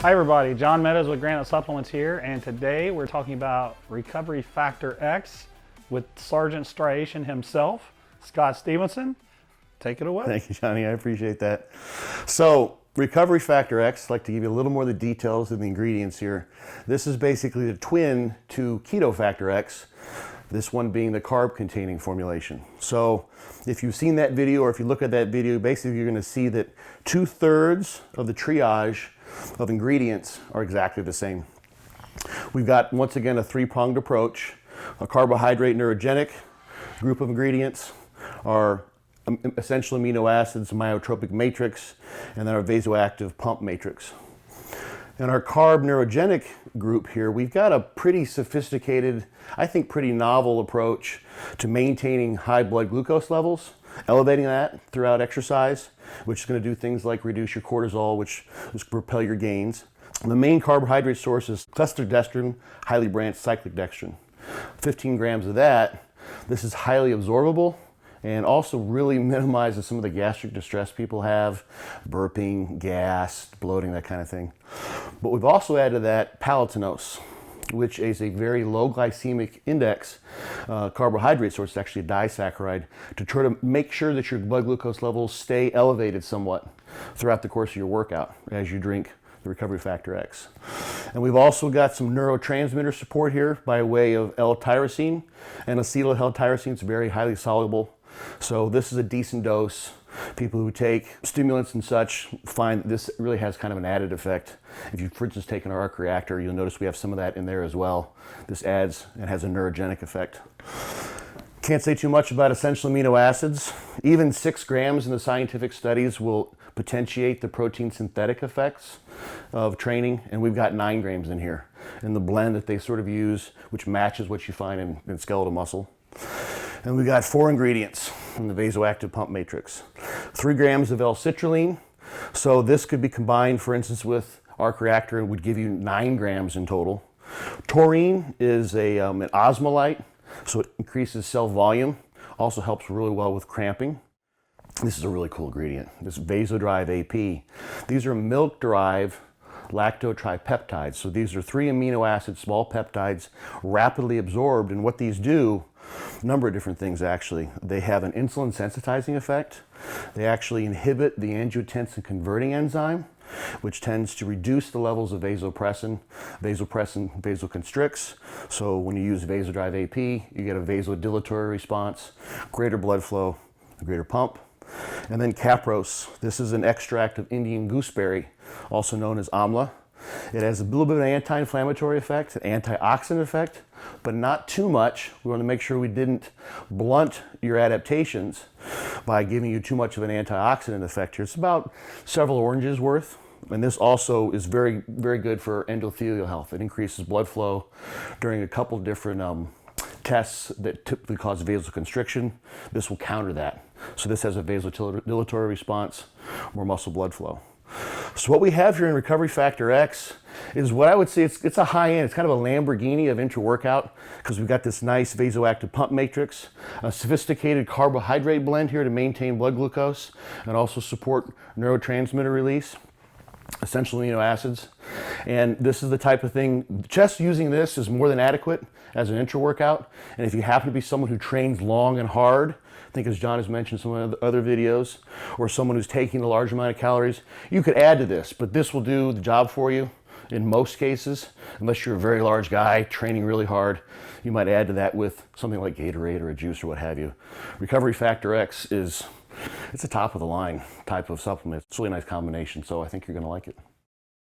Hi everybody, John Meadows with Granite Supplements here, and today we're talking about Recovery Factor X with Sergeant Striation himself, Scott Stevenson. Take it away. Thank you, Johnny. I appreciate that. So, Recovery Factor X, I'd like to give you a little more of the details of the ingredients here. This is basically the twin to Keto Factor X, this one being the carb-containing formulation. So, if you've seen that video or if you look at that video, basically you're going to see that 2/3 of the triage of ingredients are exactly the same. We've got, once again, a three-pronged approach. A carbohydrate neurogenic group of ingredients, our essential amino acids, myotropic matrix, and then our vasoactive pump matrix. In our carb neurogenic group here, we've got a pretty sophisticated, I think pretty novel approach to maintaining high blood glucose levels, elevating that throughout exercise, which is going to do things like reduce your cortisol, which propel your gains. The main carbohydrate source is cholesterdextrin, highly branched cyclic dextrin. 15 grams of that. This is highly absorbable and also really minimizes some of the gastric distress people have, burping, gas, bloating, that kind of thing. But we've also added to that palatinose, which is a very low glycemic index carbohydrate source. It's actually a disaccharide, to try to make sure that your blood glucose levels stay elevated somewhat throughout the course of your workout as you drink the Recovery Factor X. And we've also got some neurotransmitter support here by way of L-tyrosine, and acetyl L-tyrosine is very highly soluble. So this is a decent dose. People who take stimulants and such find that this really has kind of an added effect. If you've, for instance, taken our arc reactor, you'll notice we have some of that in there as well. This adds and has a neurogenic effect. Can't say too much about essential amino acids. Even 6 grams in the scientific studies will potentiate the protein synthetic effects of training, and we've got 9 grams in here in the blend that they sort of use, which matches what you find in skeletal muscle. And we've got 4 ingredients in the vasoactive pump matrix. 3 grams of L-CITRULLINE. So this could be combined, for instance, with arc reactor, and would give you 9 grams in total. Taurine is an osmolyte, so it increases cell volume. Also helps really well with cramping. This is a really cool ingredient, this VASODRIVE AP. These are milk-derived lactotripeptides. So these are 3 amino acid small peptides rapidly absorbed, and what these do, a number of different things actually. They have an insulin sensitizing effect. They actually inhibit the angiotensin converting enzyme, which tends to reduce the levels of vasopressin. Vasopressin vasoconstricts. So when you use VASODRIVE AP, you get a vasodilatory response, greater blood flow, a greater pump. And then caprose. This is an extract of Indian gooseberry, also known as amla. It has a little bit of an anti-inflammatory effect, an antioxidant effect, but not too much. We want to make sure we didn't blunt your adaptations by giving you too much of an antioxidant effect here. It's about several oranges worth. And this also is very, very good for endothelial health. It increases blood flow during a couple different tests that typically cause vasoconstriction. This will counter that. So this has a vasodilatory response, more muscle blood flow. So what we have here in Recovery Factor X is what I would say it's a high end. It's kind of a Lamborghini of intra-workout, because we've got this nice vasoactive pump matrix, a sophisticated carbohydrate blend here to maintain blood glucose and also support neurotransmitter release, essential amino acids. And this is the type of thing, just using this is more than adequate as an intra-workout. And if you happen to be someone who trains long and hard, I think as John has mentioned in some of the other videos, or someone who's taking a large amount of calories, you could add to this, but this will do the job for you in most cases. Unless you're a very large guy training really hard, you might add to that with something like Gatorade or a juice or what have you. Recovery Factor X it's a top of the line type of supplement. It's a really nice combination, so I think you're going to like it.